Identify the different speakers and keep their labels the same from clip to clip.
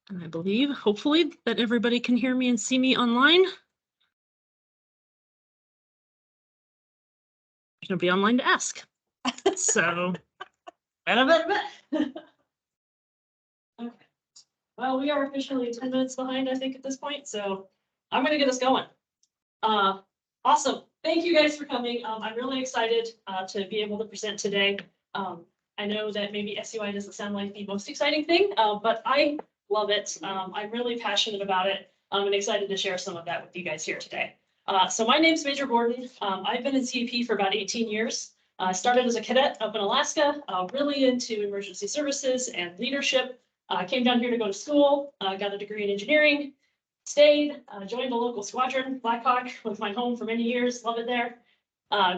Speaker 1: And I believe, hopefully, that everybody can hear me and see me online. I'm going to be online to ask. So, okay. Well, we are officially 10 minutes behind, I think, at this point. So I'm going to get us going. Awesome. Thank you guys for coming. I'm really excited to be able to present today. I know that maybe SUI doesn't sound like the most exciting thing, but I love it. I'm really passionate about it. I'm excited to share some of that with you guys here today. So my name's Major Gordon. I've been in CEP for about 18 years. I started as a cadet up in Alaska, really into emergency services and leadership. Came down here to go to school, got a degree in engineering, stayed, joined a local squadron, Blackhawk, was my home for many years, love it there.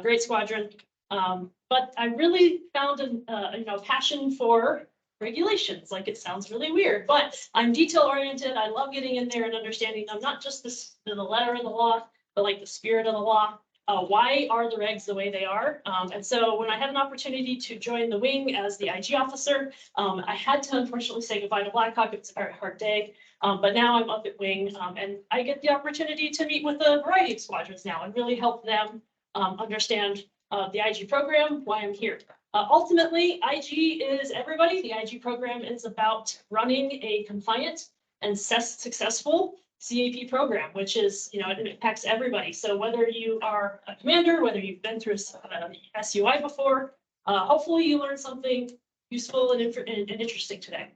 Speaker 1: Great squadron. But I really found a passion for regulations. Like, it sounds really weird, but I'm detail oriented. I love getting in there and understanding them, not just the letter of the law, but like the spirit of the law. Why are the regs the way they are? And so when I had an opportunity to join the wing as the IG officer, I had to unfortunately say goodbye to Blackhawk. It was a very hard day. But now I'm up at wing, and I get the opportunity to meet with a variety of squadrons now and really help them understand the IG program, why I'm here. Ultimately, IG is everybody. The IG program is about running a compliant and successful CAP program, which is, it impacts everybody. So whether you are a commander, whether you've been through SUI before, hopefully you learned something useful and interesting today.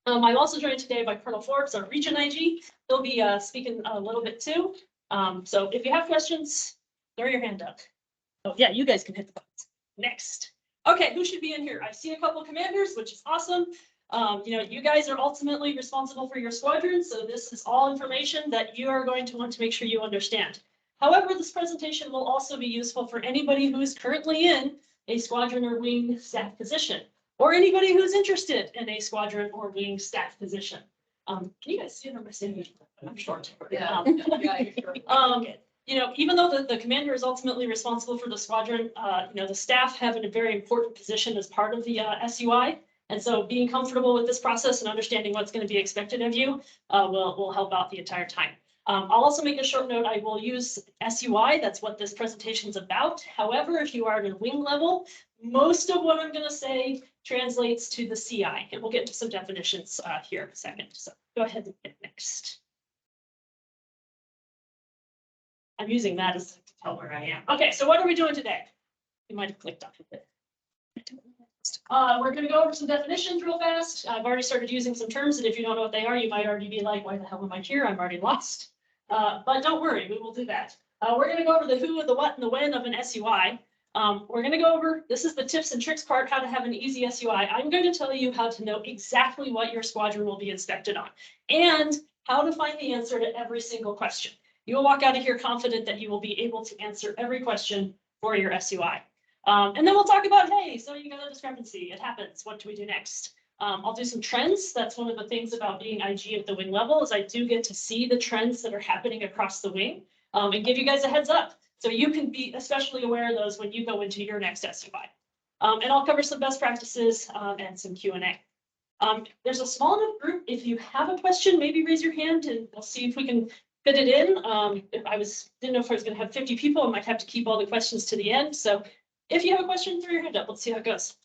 Speaker 1: I'm also joined today by Colonel Forbes, our Region IG. He'll be speaking a little bit too. So if you have questions, throw your hand up. Oh yeah, you guys can hit the buttons. Next. Okay, who should be in here? I see a couple commanders, which is awesome. You guys are ultimately responsible for your squadron, so this is all information that you are going to want to make sure you understand. However, this presentation will also be useful for anybody who is currently in a squadron or wing staff position, or anybody who's interested in a squadron or wing staff position. Can you guys see what I'm saying? I'm short.
Speaker 2: Yeah.
Speaker 1: Even though the commander is ultimately responsible for the squadron, the staff have a very important position as part of the SUI. And so being comfortable with this process and understanding what's going to be expected of you will help out the entire time. I'll also make a short note. I will use SUI. That's what this presentation is about. However, if you are at a wing level, most of what I'm going to say translates to the CI. And we'll get into some definitions here in a second. So go ahead and hit next. I'm using that as to tell where I am. Okay, so what are we doing today? You might have clicked off of it. We're going to go over some definitions real fast. I've already started using some terms that if you don't know what they are, you might already be like, why the hell am I here? I'm already lost. But don't worry, we will do that. We're going to go over the who, the what, and the when of an SUI. We're going to go over, this is the tips and tricks part, how to have an easy SUI. I'm going to tell you how to know exactly what your squadron will be inspected on and how to find the answer to every single question. You will walk out of here confident that you will be able to answer every question for your SUI. And then we'll talk about, hey, so you got a discrepancy. It happens. What do we do next? I'll do some trends. That's one of the things about being IG at the wing level is I do get to see the trends that are happening across the wing and give you guys a heads up. So you can be especially aware of those when you go into your next SUI. And I'll cover some best practices and some Q&A. There's a small enough group. If you have a question, maybe raise your hand and we'll see if we can fit it in. If I didn't know if I was going to have 50 people, I might have to keep all the questions to the end. So if you have a question, throw your hand up. Let's see how it goes.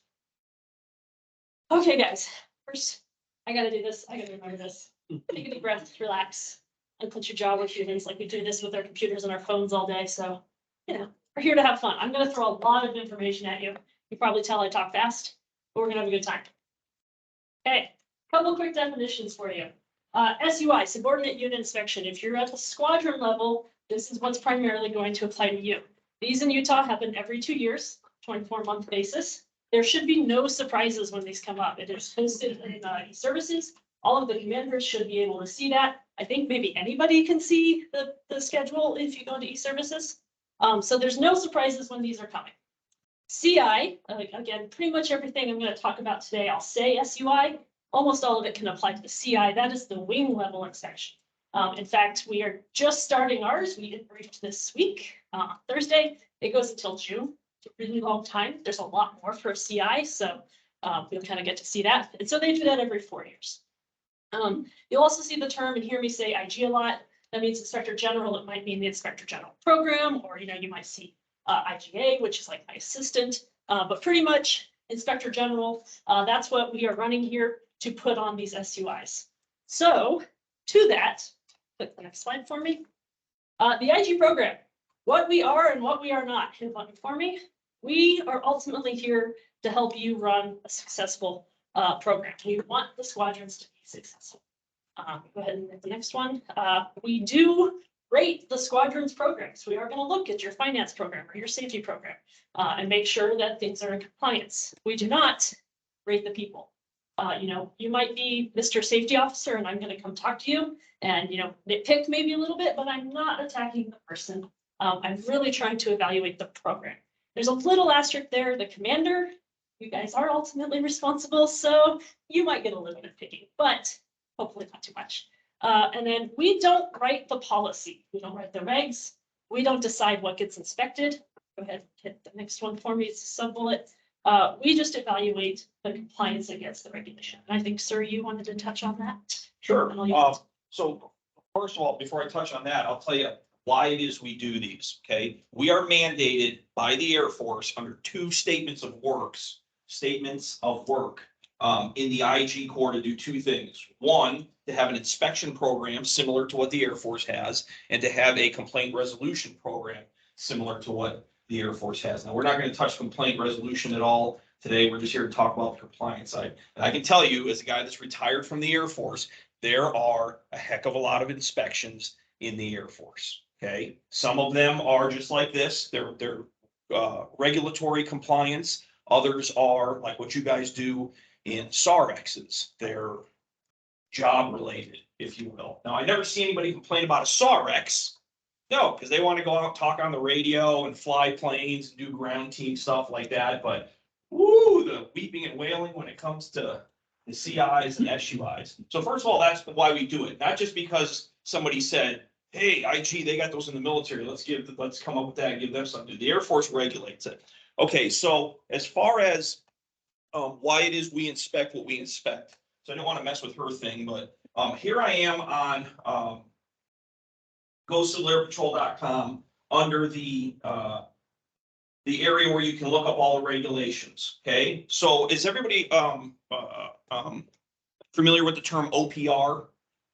Speaker 1: Okay, guys. First, I got to do this. I got to remember this. Take a deep breath, relax, and put your jaw where it is. Like we do this with our computers and our phones all day. So, we're here to have fun. I'm going to throw a lot of information at you. You probably tell I talk fast, but we're going to have a good time. Okay, couple quick definitions for you. SUI, subordinate unit inspection. If you're at the squadron level, this is what's primarily going to apply to you. These in Utah happen every 2 years, 24-month basis. There should be no surprises when these come up. It is posted in e-services. All of the commanders should be able to see that. I think maybe anybody can see the schedule if you go into e-services. So there's no surprises when these are coming. CI, again, pretty much everything I'm going to talk about today, I'll say SUI. Almost all of it can apply to the CI. That is the wing level inspection. In fact, we are just starting ours. We briefed this week, Thursday. It goes until June. It's a really long time. There's a lot more for a CI, so we'll kind of get to see that. And so they do that every 4 years. You'll also see the term and hear me say IG a lot. That means Inspector General. It might mean the Inspector General program, or you might see IGA, which is like my assistant. But pretty much Inspector General. That's what we are running here to put on these SUIs. So to that, click the next slide for me. The IG program, what we are and what we are not. Hit the button for me. We are ultimately here to help you run a successful program. We want the squadrons to be successful. Go ahead and hit the next one. We do rate the squadrons programs. We are going to look at your finance program or your safety program and make sure that things are in compliance. We do not rate the people. You might be Mr. Safety Officer and I'm going to come talk to you and, nitpick maybe a little bit, but I'm not attacking the person. I'm really trying to evaluate the program. There's a little asterisk there, the commander. You guys are ultimately responsible, so you might get a little bit picky, but hopefully not too much. And then we don't write the policy. We don't write the regs. We don't decide what gets inspected. Go ahead, hit the next one for me. It's a sub bullet. We just evaluate the compliance against the regulation. And I think, sir, you wanted to touch on that.
Speaker 2: Sure. So first of all, before I touch on that, I'll tell you why it is we do these. Okay, we are mandated by the Air Force under 2 statements of work in the IG Corps to do 2 things. One, to have an inspection program similar to what the Air Force has, and to have a complaint resolution program similar to what the Air Force has. Now, we're not going to touch complaint resolution at all today. We're just here to talk about the compliance side. And I can tell you, as a guy that's retired from the Air Force, there are a heck of a lot of inspections in the Air Force. Okay, some of them are just like this. They're regulatory compliance. Others are like what you guys do in SARXs. They're job related, if you will. Now, I never see anybody complain about a SARX. No, because they want to go out and talk on the radio and fly planes and do ground team stuff like that. But woo, the weeping and wailing when it comes to the CIs and SUIs. So first of all, that's why we do it. Not just because somebody said, hey, IG, they got those in the military. Let's come up with that and give them something. The Air Force regulates it. Okay, so as far as why it is we inspect what we inspect. So I don't want to mess with her thing, but here I am on GoCiviliAirPatrol.com under the area where you can look up all the regulations. Okay, so is everybody familiar with the term OPR?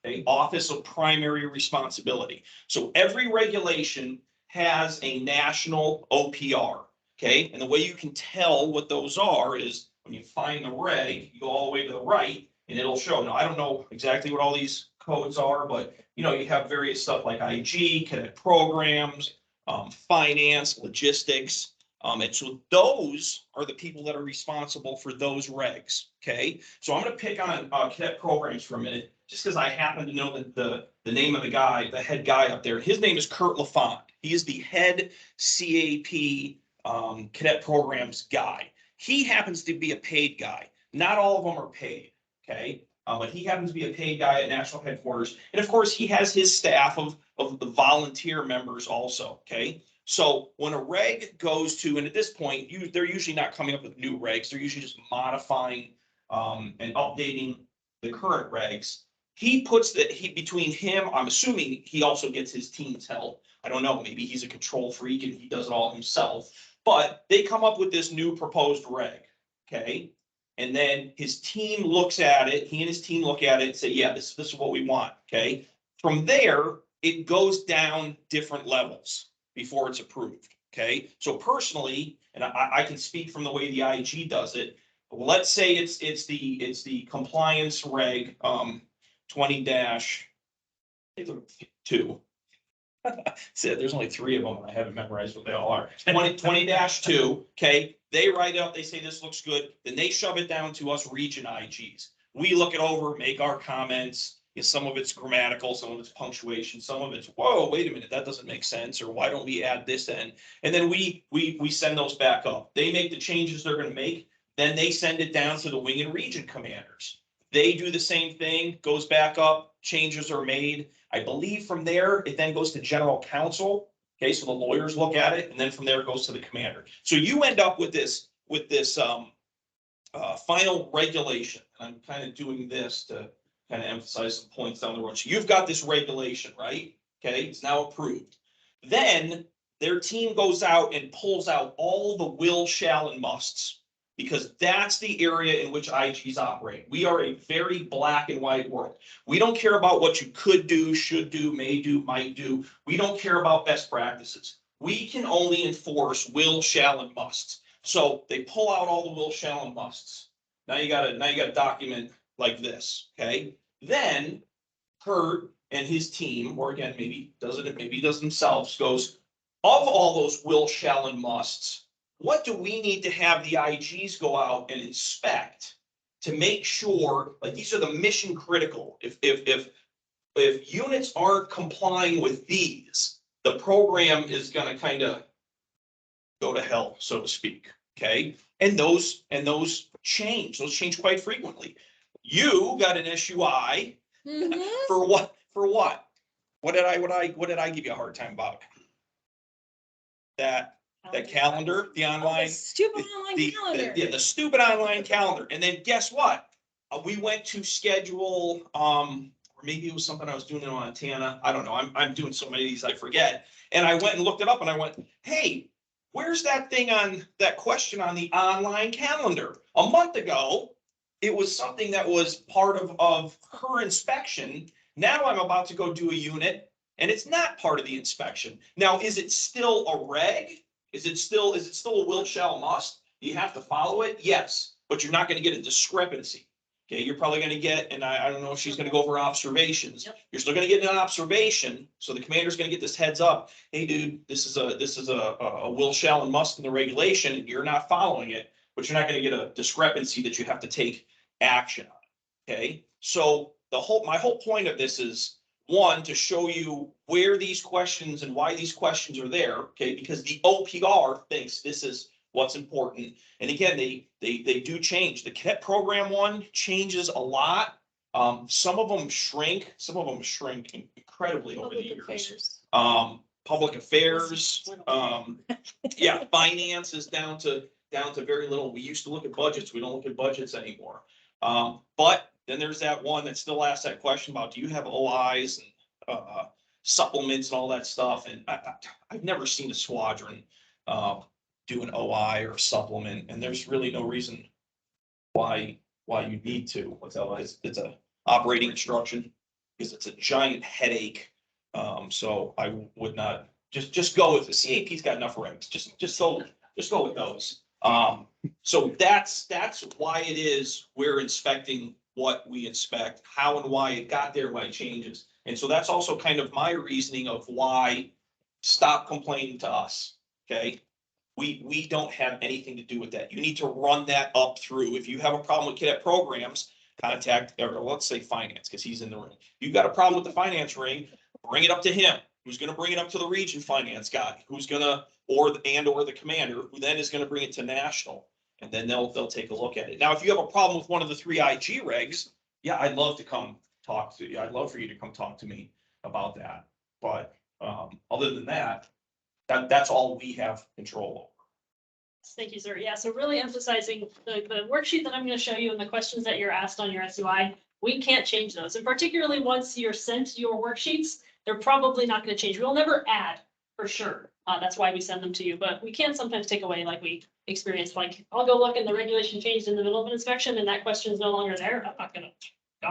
Speaker 2: Okay, Office of Primary Responsibility. So every regulation has a national OPR. Okay, and the way you can tell what those are is when you find the reg, you go all the way to the right and it'll show. Now, I don't know exactly what all these codes are, but you have various stuff like IG, cadet programs, finance, logistics. And so those are the people that are responsible for those regs. Okay, so I'm going to pick on cadet programs for a minute, just because I happen to know that the name of the guy, the head guy up there, his name is Kurt LaFont. He is the head CAP cadet programs guy. He happens to be a paid guy. Not all of them are paid. Okay, but he happens to be a paid guy at national headquarters, and of course he has his staff of the volunteer members also. Okay, so when a reg goes to, and at this point they're usually not coming up with new regs, they're usually just modifying and updating the current regs. He puts between him, I'm assuming he also gets his team's help. I don't know, maybe he's a control freak and he does it all himself, but they come up with this new proposed reg. Okay, and then his team looks at it, he and his team look at it and say, yeah, this is what we want. Okay, from there it goes down different levels before it's approved. Okay, so personally, and I can speak from the way the IG does it. Let's say it's the compliance reg 20-2. So there's only 3 of them. I haven't memorized what they all are. 20-2. Okay, they write it up. They say this looks good. Then they shove it down to us region IGs. We look it over, make our comments. Some of it's grammatical, some of it's punctuation, some of it's, whoa, wait a minute, that doesn't make sense, or why don't we add this in? And then we send those back up. They make the changes they're going to make. Then they send it down to the wing and region commanders. They do the same thing, goes back up, changes are made. I believe from there, it then goes to general counsel. Okay, so the lawyers look at it, and then from there it goes to the commander. So you end up with this final regulation. I'm kind of doing this to kind of emphasize some points down the road. So you've got this regulation, right? Okay, it's now approved. Then their team goes out and pulls out all the will, shall, and musts, because that's the area in which IGs operate. We are a very black and white world. We don't care about what you could do, should do, may do, might do. We don't care about best practices. We can only enforce will, shall, and musts. So they pull out all the will, shall, and musts. Now you got a document like this, okay? Then Kurt and his team, or again, maybe he does themselves, goes, of all those will, shall, and musts, what do we need to have the IGs go out and inspect to make sure, like, these are the mission critical. If units aren't complying with these, the program is gonna kind of go to hell, so to speak, okay? And those change quite frequently. You got an SUI for what? What did I give you a hard time about? That calendar, the online.
Speaker 3: The stupid online calendar.
Speaker 2: Yeah, the stupid online calendar. And then guess what? We went to schedule, or maybe it was something I was doing in Montana. I don't know. I'm doing so many of these, I forget. And I went and looked it up and I went, hey, where's that thing on that question on the online calendar? A month ago, it was something that was part of her inspection. Now I'm about to go do a unit and it's not part of the inspection. Now, is it still a reg? Is it still a will, shall, must? You have to follow it? Yes, but you're not going to get a discrepancy. Okay, you're probably going to get, and I don't know if she's going to go over observations.
Speaker 1: Yep.
Speaker 2: You're still going to get an observation. So the commander's going to get this heads up. Hey, dude, this is a will, shall, and must in the regulation, and you're not following it, but you're not going to get a discrepancy that you have to take action on. Okay, so my whole point of this is, one, to show you where these questions and why these questions are there. Okay, because the OPR thinks this is what's important. And again, they do change. The cadet program one changes a lot. Some of them shrink incredibly over the years. Public affairs, yeah, finance is down to very little. We used to look at budgets. We don't look at budgets anymore. But then there's that one that still asks that question about, do you have OIs and supplements and all that stuff? And I've never seen a squadron do an OI or supplement, and there's really no reason why you need to. It's a operating instruction, because it's a giant headache. So I would not just go with the CAP's got enough regs. Just go with those. So that's why it is we're inspecting what we inspect, how and why it got there, why it changes. And so that's also kind of my reasoning of why stop complaining to us. Okay. We don't have anything to do with that. You need to run that up through. If you have a problem with cadet programs, contact, or let's say finance, because he's in the ring. You've got a problem with the finance ring, bring it up to him. Who's going to bring it up to the region finance guy? Who's going to, or the commander, who then is going to bring it to national, and then they'll take a look at it. Now, if you have a problem with one of the 3 IG regs, yeah, I'd love to come talk to you. I'd love for you to come talk to me about that. But other than that, that's all we have control over.
Speaker 1: Thank you, sir. Yeah, so really emphasizing the worksheet that I'm going to show you and the questions that you're asked on your SUI, we can't change those. And particularly once you're sent your worksheets, they're probably not going to change. We'll never add, for sure. That's why we send them to you, but we can sometimes take away, like we experienced. Like, I'll go look and the regulation changed in the middle of an inspection and that question is no longer there. I'm not going to go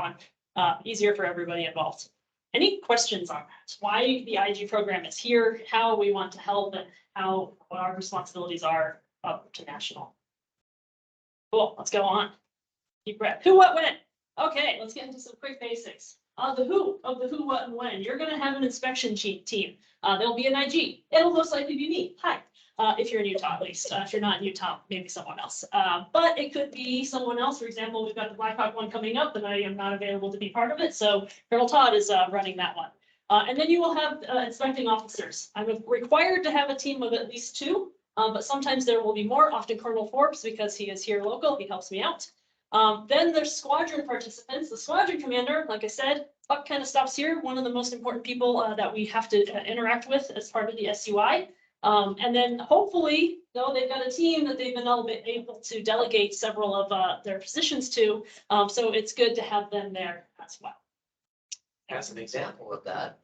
Speaker 1: on. Easier for everybody involved. Any questions on that? Why the IG program is here, how we want to help, and what our responsibilities are up to national. Cool, let's go on. Deep breath. Who, what, when? Okay, let's get into some quick basics. The who, what, and when. You're going to have an inspection team. There'll be an IG. It'll most likely be me. Hi. If you're in Utah, at least. If you're not in Utah, maybe someone else. But it could be someone else. For example, we've got the Blackhawk one coming up, and I am not available to be part of it. So Colonel Todd is running that one. And then you will have inspecting officers. I'm required to have a team of at least 2. But sometimes there will be more, often Colonel Forbes, because he is here local, he helps me out. Then there's squadron participants. The squadron commander, like I said, buck kind of stops here. One of the most important people that we have to interact with as part of the SUI. And then hopefully, though, they've got a team that they've been able to delegate several of their positions to. So it's good to have them there as well.
Speaker 4: As an example of that.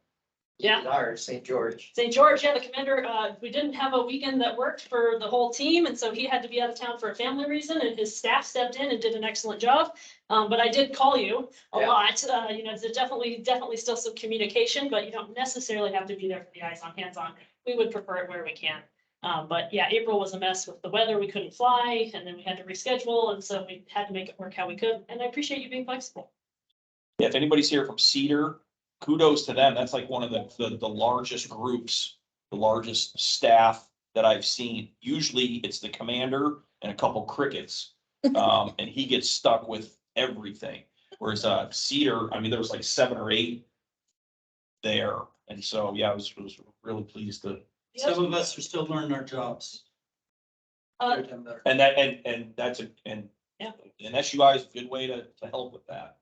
Speaker 1: Yeah.
Speaker 4: Ours, St. George.
Speaker 1: St. George, yeah, the commander, we didn't have a weekend that worked for the whole team, and so he had to be out of town for a family reason, and his staff stepped in and did an excellent job. But I did call you a
Speaker 4: Yeah.
Speaker 1: lot, you know, there's definitely still some communication, but you don't necessarily have to be there for the eyes on, hands on. We would prefer it where we can. But yeah, April was a mess with the weather, we couldn't fly, and then we had to reschedule, and so we had to make it work how we could, and I appreciate you being flexible.
Speaker 2: Yeah, if anybody's here from Cedar, kudos to them. That's like one of the largest groups, the largest staff that I've seen. Usually it's the commander and a couple crickets. And he gets stuck with everything. Whereas Cedar, I mean, there was like 7 or 8 there. And so, yeah, I was really pleased to.
Speaker 5: Some of us are still learning our jobs.
Speaker 1: Uh,
Speaker 5: Every time better.
Speaker 2: And that, and that's
Speaker 1: Yeah.
Speaker 2: an SUI is a good way to help with that.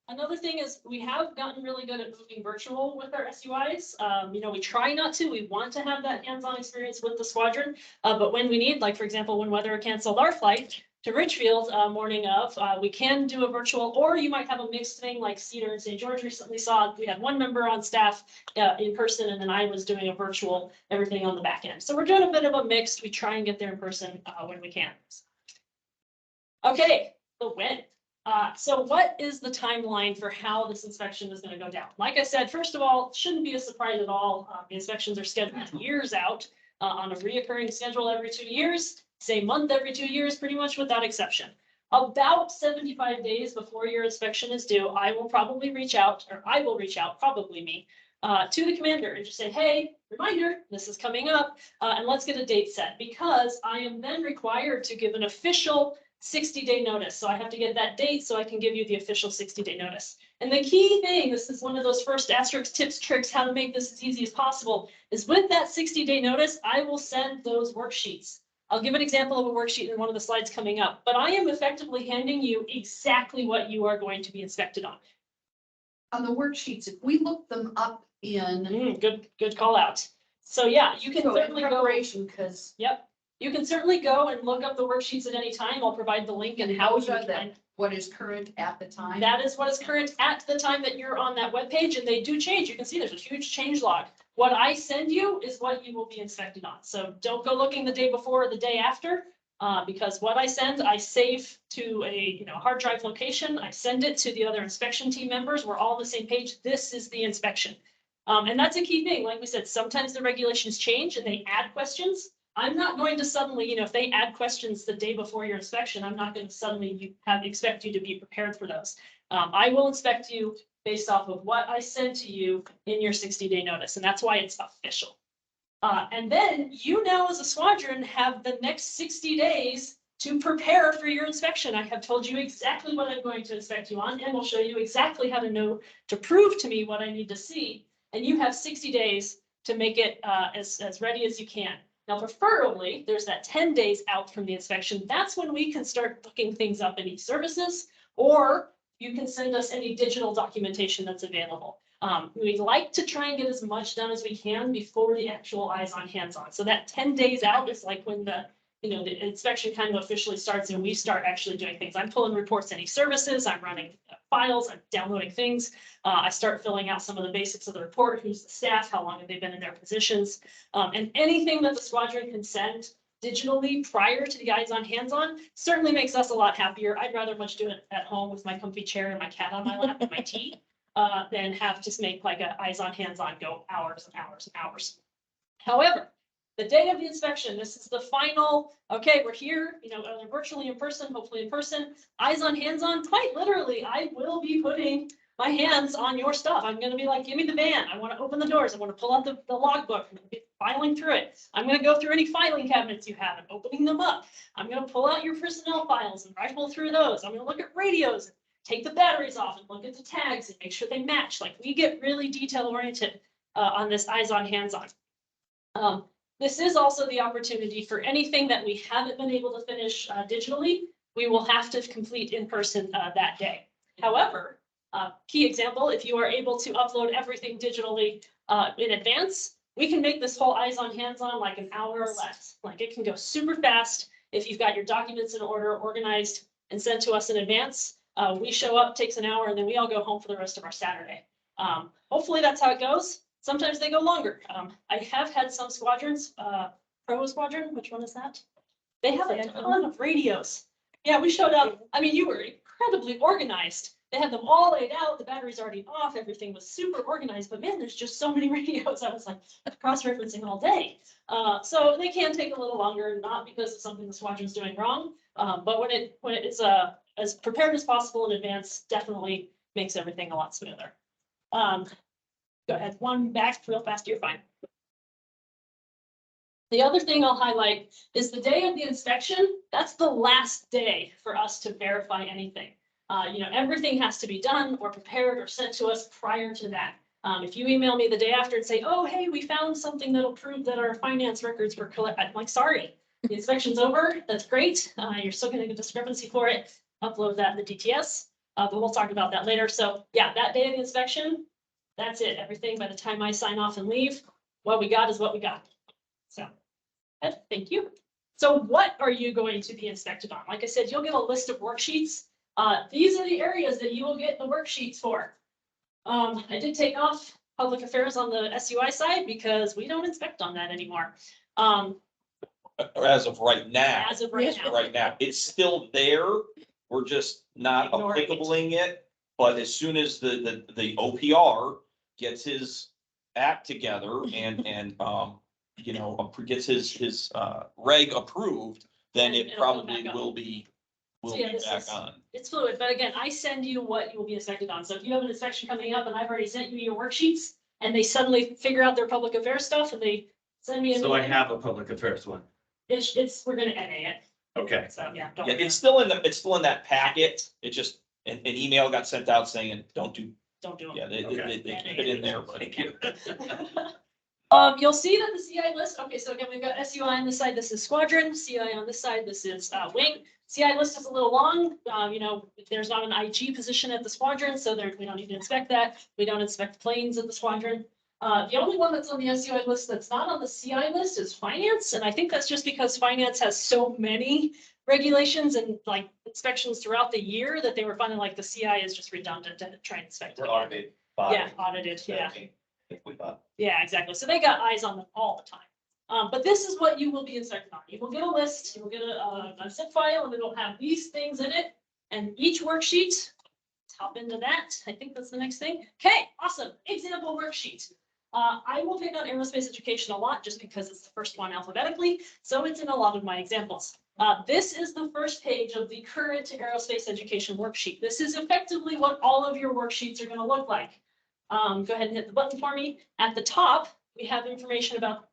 Speaker 1: Another thing is we have gotten really good at moving virtual with our SUIs. You know, we try not to, we want to have that hands-on experience with the squadron. But when we need, like, for example, when Weather canceled our flight to Ridgefield, morning of, we can do a virtual, or you might have a mixed thing like Cedar and St. George recently saw. We had one member on staff in person, and then I was doing a virtual, everything on the back end. So we're doing a bit of a mix. We try and get there in person when we can. Okay, the when. So what is the timeline for how this inspection is gonna go down? Like I said, first of all, shouldn't be a surprise at all. The inspections are scheduled years out, on a reoccurring schedule every 2 years, same month every 2 years, pretty much without exception. About 75 days before your inspection is due, I will reach out, probably me, to the commander and just say, hey, reminder, this is coming up, and let's get a date set, because I am then required to give an official 60-day notice. So I have to get that date so I can give you the official 60-day notice. And the key thing, this is one of those first asterisk tips, tricks, how to make this as easy as possible, is with that 60-day notice, I will send those worksheets. I'll give an example of a worksheet in one of the slides coming up, but I am effectively handing you exactly what you are going to be inspected on.
Speaker 3: On the worksheets, if we look them up in.
Speaker 1: Good call out. So yeah, you can
Speaker 3: So in
Speaker 1: certainly go.
Speaker 3: preparation, because
Speaker 1: Yep. You can certainly go and look up the worksheets at any time. I'll provide the link and how
Speaker 3: those
Speaker 1: you
Speaker 3: are
Speaker 1: can
Speaker 3: the,
Speaker 1: find.
Speaker 3: what is current at the time.
Speaker 1: That is what is current at the time that you're on that webpage, and they do change. You can see there's a huge change log. What I send you is what you will be inspected on. So don't go looking the day before or the day after, because what I send, I save to a hard drive location. I send it to the other inspection team members. We're all on the same page. This is the inspection. And that's a key thing. Like we said, sometimes the regulations change and they add questions. I'm not going to suddenly, if they add questions the day before your inspection, I'm not going to suddenly expect you to be prepared for those. I will inspect you based off of what I send to you in your 60-day notice, and that's why it's official. And then you now as a squadron have the next 60 days to prepare for your inspection. I have told you exactly what I'm going to inspect you on, and will show you exactly how to know to prove to me what I need to see. And you have 60 days to make it as ready as you can. Now, preferably, there's that 10 days out from the inspection. That's when we can start looking things up in e-services, or you can send us any digital documentation that's available. We'd like to try and get as much done as we can before the actual eyes on, hands on. So that 10 days out is like when the inspection kind of officially starts and we start actually doing things. I'm pulling reports in e-services, I'm running files, I'm downloading things. I start filling out some of the basics of the report, who's the staff, how long have they been in their positions, and anything that the squadron can send digitally prior to the eyes on, hands on certainly makes us a lot happier. I'd rather much do it at home with my comfy chair and my cat on my lap and my tea than have to make like a eyes on, hands on go hours and hours and hours. However, the day of the inspection, this is the final, okay, we're here, either virtually in person, hopefully in person, eyes on, hands on, quite literally, I will be putting my hands on your stuff. I'm going to be like, give me the van. I want to open the doors. I want to pull out the logbook. I'm going to be filing through it. I'm going to go through any filing cabinets you have and opening them up. I'm going to pull out your personnel files and rifle through those. I'm going to look at radios, take the batteries off and look at the tags and make sure they match. Like, we get really detail oriented on this eyes on, hands on. This is also the opportunity for anything that we haven't been able to finish digitally, we will have to complete in person that day. However, key example, if you are able to upload everything digitally in advance, we can make this whole eyes on, hands on like an hour or less. Like it can go super fast if you've got your documents in order, organized and sent to us in advance. We show up, takes an hour, and then we all go home for the rest of our Saturday. Hopefully that's how it goes. Sometimes they go longer. I have had some squadrons, Provo Squadron, which one is that? They have a ton of radios. Yeah, we showed up. I mean, you were incredibly organized. They had them all laid out. The battery's already off. Everything was super organized, but man, there's just so many radios. I was like cross-referencing all day. So they can take a little longer, not because of something the squadron's doing wrong, but when it's as prepared as possible in advance, definitely makes everything a lot smoother. Go ahead, one back real fast, you're fine. The other thing I'll highlight is the day of the inspection. That's the last day for us to verify anything. Everything has to be done or prepared or sent to us prior to that. If you email me the day after and say, oh, hey, we found something that'll prove that our finance records were collected, I'm like, sorry, the inspection's over. That's great. You're still getting a discrepancy for it. Upload that in the DTS, but we'll talk about that later. So yeah, that day of the inspection, that's it. Everything by the time I sign off and leave, what we got is what we got. So, thank you. So what are you going to be inspected on? Like I said, you'll get a list of worksheets. These are the areas that you will get the worksheets for. I did take off public affairs on the SUI side because we don't inspect on that anymore.
Speaker 2: As of right now.
Speaker 1: As of right now.
Speaker 2: Right now, it's still there. We're just not
Speaker 1: Ignoring it.
Speaker 2: applicabling it. But as soon as the OPR gets his act together and gets his reg approved, then
Speaker 1: Then
Speaker 2: it
Speaker 1: it'll come
Speaker 2: probably
Speaker 1: back
Speaker 2: will be
Speaker 1: So yeah, this
Speaker 2: back
Speaker 1: is-
Speaker 2: on.
Speaker 1: It's fluid, but again, I send you what you will be inspected on. So if you have an inspection coming up and I've already sent you your worksheets and they suddenly figure out their public affairs stuff and they send me.
Speaker 5: So I have a public affairs one.
Speaker 1: We're gonna NA it.
Speaker 5: Okay.
Speaker 1: So yeah. don't
Speaker 2: Yeah,
Speaker 1: worry.
Speaker 2: it's still in that packet. It just, an email got sent out saying, don't do,
Speaker 1: Don't do it.
Speaker 2: yeah, they
Speaker 5: Okay.
Speaker 2: keep it in there, but.
Speaker 5: Thank you.
Speaker 1: You'll see that the CI list, okay, so again, we've got SUI on this side, this is squadron, CI on this side, this is wing. CI list is a little long, there's not an IG position at the squadron, so we don't need to inspect that. We don't inspect planes at the squadron. The only one that's on the SUI list that's not on the CI list is finance, and I think that's just because finance has so many regulations and like inspections throughout the year that they were finding like the CI is just redundant to try and inspect.
Speaker 4: We're audited.
Speaker 1: Yeah, audited, yeah.
Speaker 4: If we thought.
Speaker 1: Yeah, exactly. So they got eyes on them all the time. But this is what you will be inspected on. You will get a list, you will get a zip file, and it'll have these things in it. And each worksheet, let's hop into that. I think that's the next thing. Okay, awesome. Example worksheet. I will pick on aerospace education a lot just because it's the first one alphabetically. So it's in a lot of my examples. This is the first page of the current aerospace education worksheet. This is effectively what all of your worksheets are going to look like. Go ahead and hit the button for me. At the top, we have information about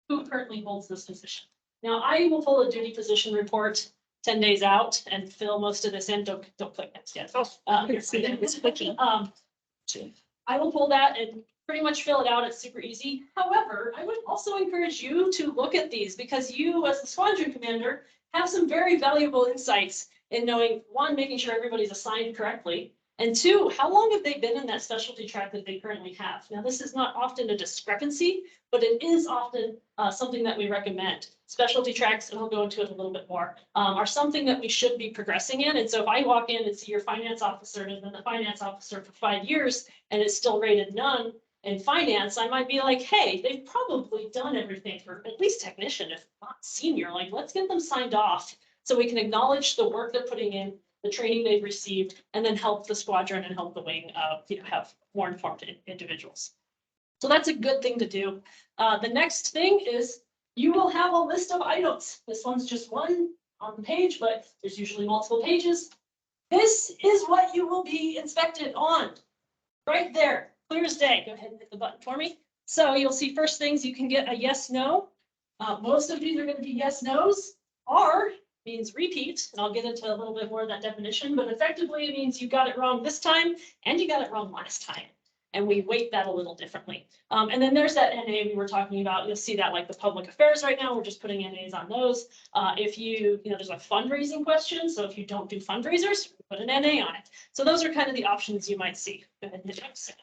Speaker 1: who currently holds this position. Now, I will pull a duty position report 10 days out and fill most of this in. Don't click next yet. I will pull that and pretty much fill it out. It's super easy. However, I would also encourage you to look at these because you, as the squadron commander, have some very valuable insights in knowing, one, making sure everybody's assigned correctly, and two, how long have they been in that specialty track that they currently have? Now, this is not often a discrepancy, but it is often something that we recommend. Specialty tracks, and I'll go into it a little bit more, are something that we should be progressing in. And so if I walk in and see your finance officer and then the finance officer for 5 years and it's still rated none in finance, I might be like, hey, they've probably done everything for at least technician, if not senior. Like, let's get them signed off so we can acknowledge the work they're putting in, the training they've received, and then help the squadron and help the wing have more informed individuals. So that's a good thing to do. The next thing is you will have a list of items. This one's just one on the page, but there's usually multiple pages. This is what you will be inspected on. Right there, clear as day. Go ahead and hit the button for me. So you'll see first things you can get a yes, no. Most of these are going to be yes, nos. R means repeat, and I'll get into a little bit more of that definition, but effectively it means you got it wrong this time and you got it wrong last time. And we weight that a little differently. And then there's that NA we were talking about. You'll see that like the public affairs right now, we're just putting NAs on those. If there's a fundraising question. So if you don't do fundraisers, put an NA on it. So those are kind of the options you might see. Go ahead and hit next.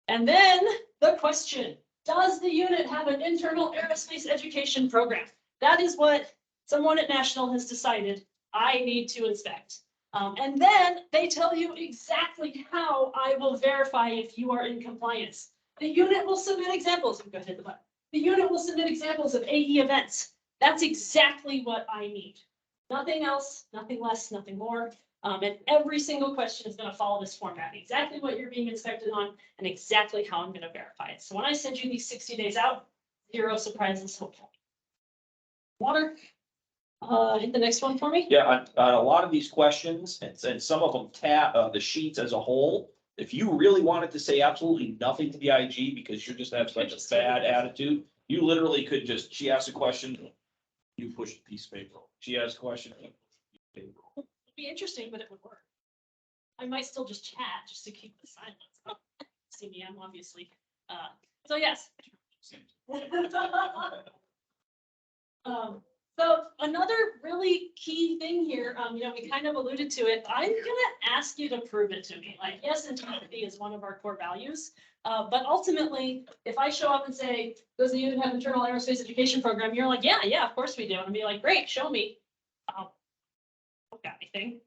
Speaker 1: And then the question. Does the unit have an internal aerospace education program? That is what someone at National has decided I need to inspect. And then they tell you exactly how I will verify if you are in compliance. The unit will submit examples. Go ahead, hit the button. The unit will submit examples of AE events. That's exactly what I need. Nothing else, nothing less, nothing more. And every single question is going to follow this format, exactly what you're being inspected on and exactly how I'm going to verify it. So when I send you these 60 days out, 0 surprises, hopefully. Water. Hit the next one for me.
Speaker 2: Yeah, on a lot of these questions, and some of them the sheets as a whole, if you really wanted to say absolutely nothing to the IG because you just have such a bad attitude, you literally could just, she asks a question, you push a piece of paper. She asks a question. You push a piece of paper.
Speaker 1: It'd be interesting, but it would work. I might still just chat just to keep the silence. See me, I'm obviously, so yes. So another really key thing here, we kind of alluded to it. I'm gonna ask you to prove it to me. Like, yes, integrity is one of our core values. But ultimately, if I show up and say, does the unit have internal aerospace education program? You're like, yeah, of course we do. And I'll be like, great, show me. Don't got anything.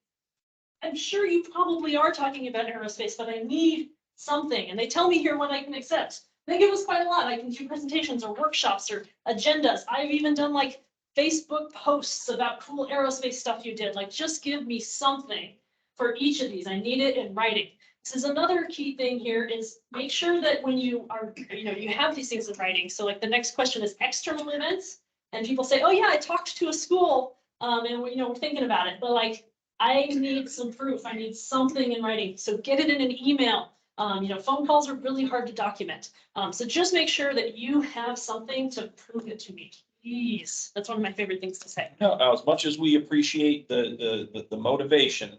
Speaker 1: I'm sure you probably are talking about aerospace, but I need something. And they tell me here what I can accept. They give us quite a lot. I can do presentations or workshops or agendas. I've even done like Facebook posts about cool aerospace stuff you did. Like, just give me something for each of these. I need it in writing. This is another key thing here is make sure that when you are, you have these things in writing. So like the next question is external events. And people say, oh yeah, I talked to a school and we're thinking about it. But like, I need some proof. I need something in writing. So get it in an email. Phone calls are really hard to document. So just make sure that you have something to prove it to me. Please. That's one of my favorite things to say.
Speaker 2: Now, as much as we appreciate the motivation,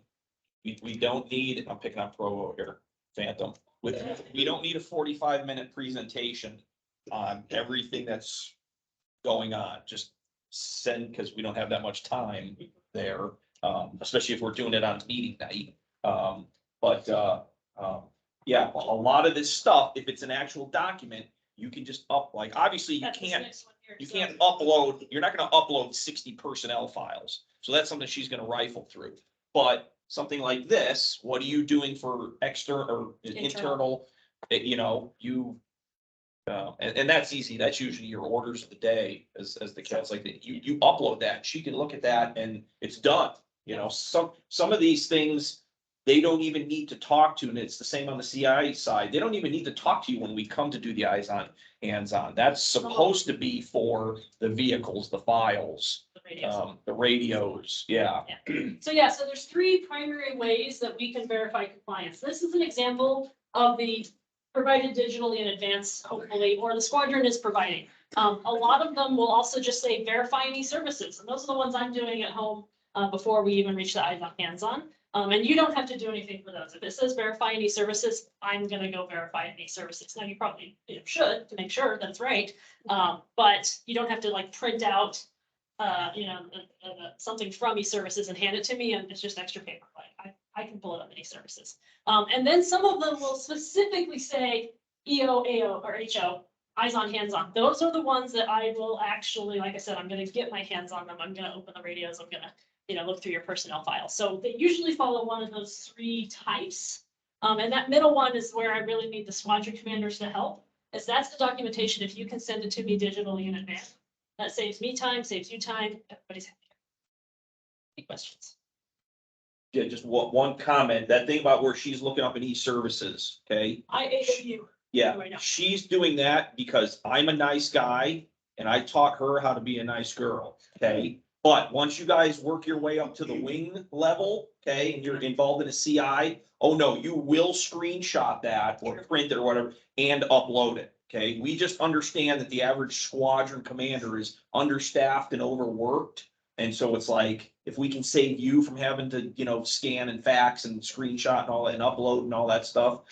Speaker 2: we don't need, I'm picking up Provo here, Phantom. We don't need a 45-minute presentation on everything that's going on. Just send, because we don't have that much time there, especially if we're doing it on meeting night. Yeah, a lot of this stuff, if it's an actual document, you can just obviously you
Speaker 1: That's this
Speaker 2: can't.
Speaker 1: next one here.
Speaker 2: You
Speaker 1: So-
Speaker 2: can't upload, you're not gonna upload 60 personnel files. So that's something she's gonna rifle through. But something like this, what are you doing for external or internal? And that's easy. That's usually your orders of the day as the cats like that. You upload that, she can look at that and it's done. Some of these things, they don't even need to talk to, and it's the same on the CI side. They don't even need to talk to you when we come to do the eyes on, hands on. That's supposed to be for the vehicles, the files,
Speaker 1: The radios.
Speaker 2: the radios, yeah.
Speaker 1: So yeah, so there's 3 primary ways that we can verify compliance. This is an example of the provided digitally in advance, hopefully, or the squadron is providing. A lot of them will also just say verify any services, and those are the ones I'm doing at home before we even reach the eyes on, hands on. And you don't have to do anything for those. If it says verify any services, I'm gonna go verify any services. Now you probably should to make sure that's right. But you don't have to like print out, something from eServices and hand it to me, and it's just extra paper. Like I can pull it up any services. And then some of them will specifically say EO, AO, or HO, eyes on, hands on. Those are the ones that I will actually, like I said, I'm gonna get my hands on them. I'm gonna open the radios. I'm gonna look through your personnel file. So they usually follow one of those 3 types. And that middle one is where I really need the squadron commanders to help. As that's the documentation. If you can send it to me digitally in advance, that saves me time, saves you time. Everybody's happy. Any questions?
Speaker 2: Yeah, just one comment, that thing about where she's looking up in eServices, okay?
Speaker 1: IAW.
Speaker 2: Yeah,
Speaker 1: Right now.
Speaker 2: she's doing that because I'm a nice guy and I taught her how to be a nice girl, okay? But once you guys work your way up to the wing level, okay, and you're involved in a CI, oh no, you will screenshot that or print it or whatever and upload it, okay? We just understand that the average squadron commander is understaffed and overworked. And so it's like, if we can save you from having to, scan and fax and screenshot and all that and upload and all that stuff,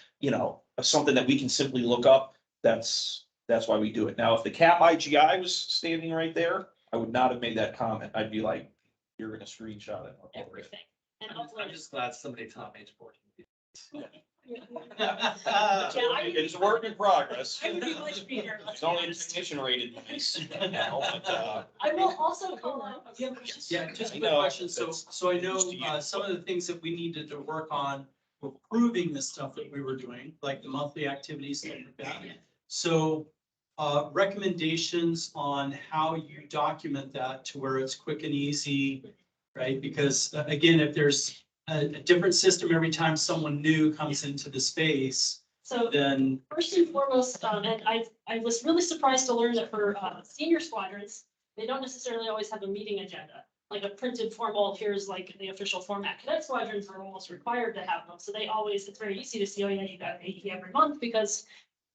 Speaker 2: something that we can simply look up, that's why we do it. Now, if the CAP IGI was standing right there, I would not have made that comment. I'd be like, you're gonna screenshot it.
Speaker 1: Everything. And
Speaker 5: I'm
Speaker 1: upload it.
Speaker 5: just glad somebody taught me to work.
Speaker 2: It's a work in progress.
Speaker 1: I would be much greener, let's
Speaker 2: It's
Speaker 1: be
Speaker 2: only
Speaker 1: honest.
Speaker 2: technician rated nice now, but,
Speaker 1: I will also call out.
Speaker 6: Yeah, just
Speaker 2: I
Speaker 6: a quick
Speaker 2: know,
Speaker 6: question. So,
Speaker 2: it's
Speaker 6: so I know,
Speaker 2: just to you.
Speaker 6: some of the things that we needed to work on were proving the stuff that we were doing, like the monthly activities, stuff like that. So, recommendations on how you document that to where it's quick and easy, right? Because again, if there's a different system every time someone new comes into the space,
Speaker 1: So
Speaker 6: then
Speaker 1: first and foremost, and I was really surprised to learn that for senior squadrons, they don't necessarily always have a meeting agenda. Like a printed formal, here's like the official format. Cadet squadrons are almost required to have them, so they always, it's very easy to see, oh yeah, you got an AE every month because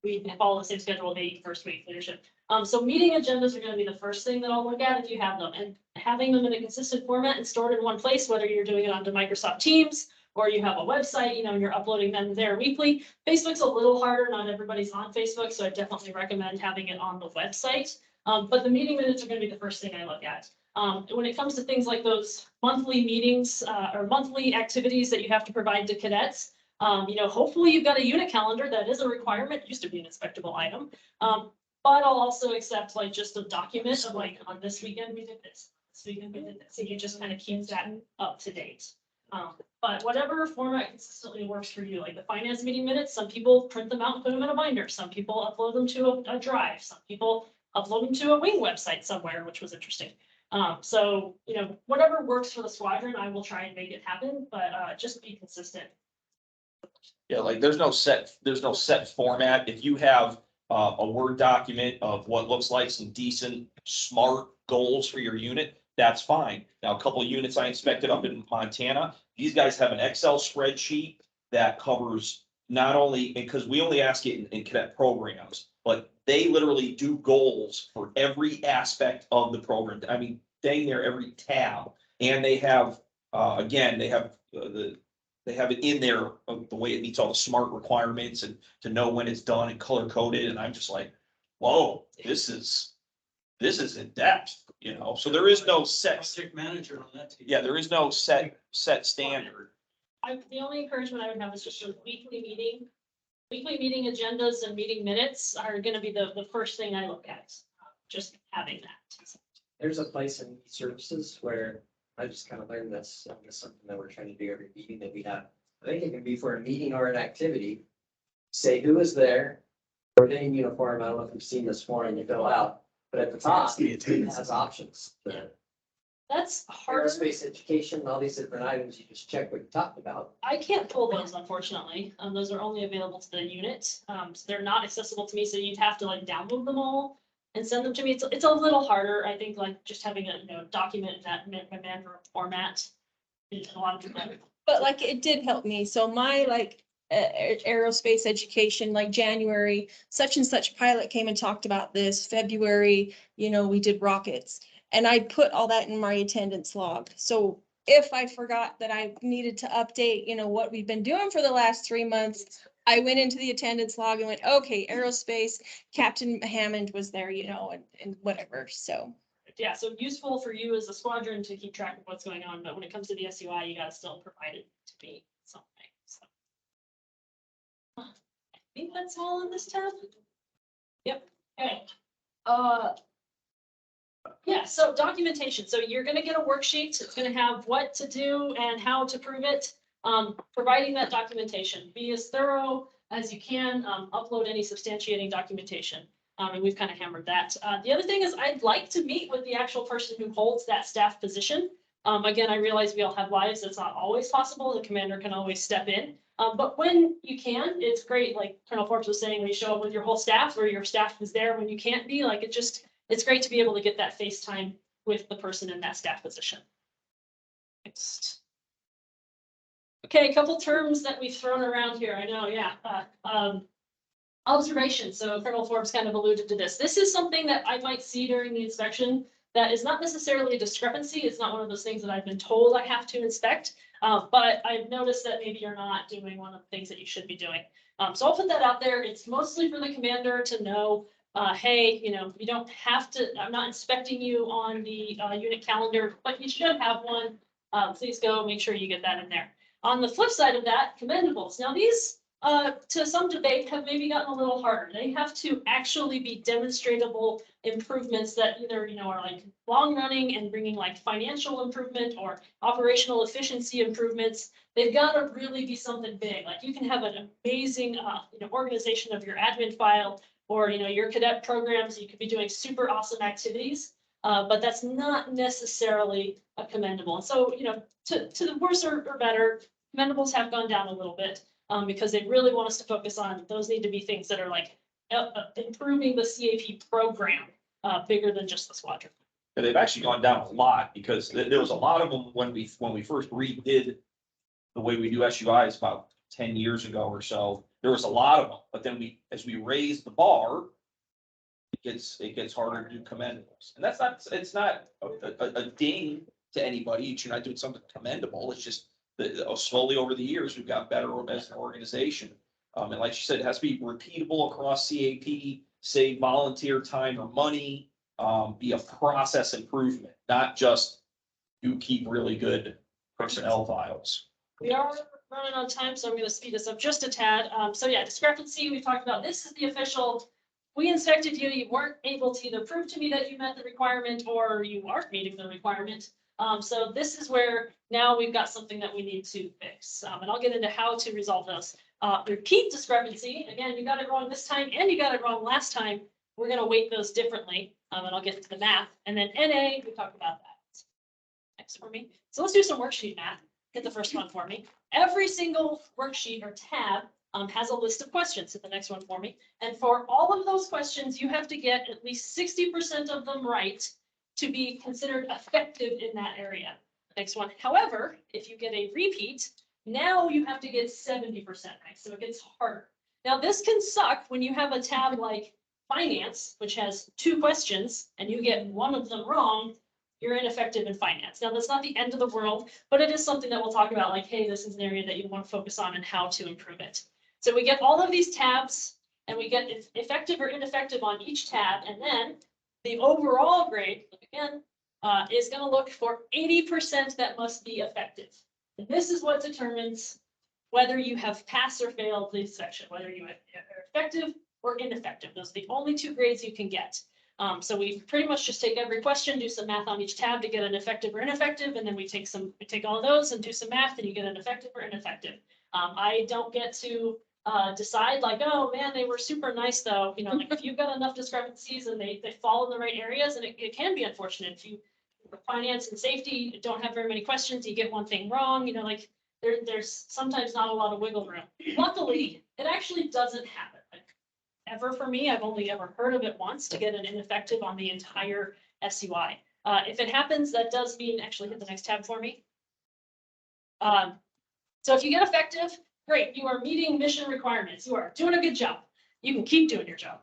Speaker 1: we follow the same schedule of AE first week leadership. So meeting agendas are gonna be the first thing that I'll look at if you have them, and having them in a consistent format and stored in one place, whether you're doing it onto Microsoft Teams or you have a website, you know, and you're uploading them there weekly. Facebook's a little harder, not everybody's on Facebook, so I definitely recommend having it on the website. But the meeting minutes are gonna be the first thing I look at. When it comes to things like those monthly meetings, or monthly activities that you have to provide to cadets, you know, hopefully you've got a unit calendar. That is a requirement, used to be an inspectable item. But I'll also accept like just a document of like, on this weekend we did this, this weekend we did this, so you just kind of keep that up to date. But whatever format consistently works for you, like the finance meeting minutes, some people print them out and put them in a binder, some people upload them to a drive, some people upload them to a wing website somewhere, which was interesting. So, you know, whatever works for the squadron, I will try and make it happen, but just be consistent.
Speaker 2: yeah, like there's no set format. If you have a Word document of what looks like some decent, smart goals for your unit, that's fine. Now, a couple of units I inspected up in Montana, these guys have an Excel spreadsheet that covers not only, because we only ask it in cadet programs, but they literally do goals for every aspect of the program. I mean, dang near every tab. And they have, again, they have they have it in there, the way it meets all the SMART requirements and to know when it's done and color coded. And I'm just like, whoa, this is in depth, you know, so there is no set,
Speaker 6: project manager on that team.
Speaker 2: yeah, there is no set standard.
Speaker 1: The only encouragement I would have is just a weekly meeting agendas and meeting minutes are gonna be the first thing I look at, just having that.
Speaker 4: There's a place in services where I just kind of learned this, it's something that we're trying to do every meeting that we have. I think it can be for a meeting or an activity. Say who is there, or they in uniform, I don't know if you've seen this form you fill out, but at the top, it has options. The
Speaker 1: That's harder.
Speaker 4: aerospace education, all these different items, you just check what you talked about.
Speaker 1: I can't pull those unfortunately. Those are only available to the unit. So they're not accessible to me, so you'd have to like download them all and send them to me. It's a little harder, I think, like just having a, you know, document in that memorandum format. Is a lot of people.
Speaker 7: But like, it did help me. So my like aerospace education, like January, such and such pilot came and talked about this. February, you know, we did rockets. And I put all that in my attendance log. So if I forgot that I needed to update, you know, what we've been doing for the last 3 months, I went into the attendance log and went, okay, aerospace, Captain Hammond was there, you know, and whatever. So.
Speaker 1: Yeah, so useful for you as a squadron to keep track of what's going on, but when it comes to the SUI, you gotta still provide it to me some way, so. I think that's all in this tab. Yep, okay. Yeah, so documentation. So you're gonna get a worksheet. It's gonna have what to do and how to prove it. Providing that documentation. Be as thorough as you can. Upload any substantiating documentation. And we've kind of hammered that. The other thing is I'd like to meet with the actual person who holds that staff position. Again, I realize we all have lives. It's not always possible. The commander can always step in. But when you can, it's great. Like Colonel Forbes was saying, when you show up with your whole staff or your staff is there when you can't be, like it's great to be able to get that face time with the person in that staff position. Next. Okay, a couple terms that we've thrown around here. I know, yeah. Observation. So Colonel Forbes kind of alluded to this. This is something that I might see during the inspection that is not necessarily a discrepancy. It's not one of those things that I've been told I have to inspect. But I've noticed that maybe you're not doing one of the things that you should be doing. So I'll put that out there. It's mostly for the commander to know, hey, you know, you don't have to, I'm not inspecting you on the unit calendar, but you should have one. Please go make sure you get that in there. On the flip side of that, commendables. Now these to some debate, have maybe gotten a little harder. They have to actually be demonstratable improvements that either, are like long running and bringing like financial improvement or operational efficiency improvements. They've got to really be something big. Like you can have an amazing, organization of your admin file or, your cadet programs. You could be doing super awesome activities, but that's not necessarily a commendable. And so, to the worse or better, commendables have gone down a little bit. Because they really want us to focus on, those need to be things that are like improving the CAP program, bigger than just the squadron.
Speaker 2: And they've actually gone down a lot because there was a lot of them when we first redid the way we do SUIs about 10 years ago or so. There was a lot of them, but then as we raised the bar, it gets harder to do commendables. And it's not a ding to anybody. You're not doing something commendable. It's just slowly over the years, we've got better as an organization. And like she said, it has to be repeatable across CAP, save volunteer time or money, be a process improvement, not just you keep really good personnel files.
Speaker 1: We are running on time, so I'm going to speed this up just a tad. So yeah, discrepancy, we talked about, this is the official. We inspected you, you weren't able to either prove to me that you met the requirement or you aren't meeting the requirement. So this is where now we've got something that we need to fix. And I'll get into how to resolve those. Repeat discrepancy, again, you got it wrong this time and you got it wrong last time. We're going to weight those differently. And I'll get to the math. And then NA, we talked about that. Next for me. So let's do some worksheet math. Hit the first one for me. Every single worksheet or tab has a list of questions. Hit the next one for me. And for all of those questions, you have to get at least 60% of them right to be considered effective in that area. Next one. However, if you get a repeat, now you have to get 70% right. So it gets harder. Now this can suck when you have a tab like finance, which has 2 questions and you get one of them wrong, you're ineffective in finance. Now that's not the end of the world, but it is something that we'll talk about, like, hey, this is an area that you want to focus on and how to improve it. So we get all of these tabs and we get effective or ineffective on each tab. And then the overall grade, again, is going to look for 80% that must be effective. And this is what determines whether you have passed or failed this section, whether you are effective or ineffective. Those are the only 2 grades you can get. So we pretty much just take every question, do some math on each tab to get an effective or ineffective, and then we take all of those and do some math, and you get an effective or ineffective. I don't get to decide like, oh man, they were super nice though. Like if you've got enough discrepancies and they fall in the right areas, and it can be unfortunate if you finance and safety don't have very many questions, you get one thing wrong. Like there's sometimes not a lot of wiggle room. Luckily, it actually doesn't happen. Ever for me, I've only ever heard of it once to get an ineffective on the entire SUI. If it happens, that does mean, actually hit the next tab for me. So if you get effective, great, you are meeting mission requirements. You are doing a good job. You can keep doing your job.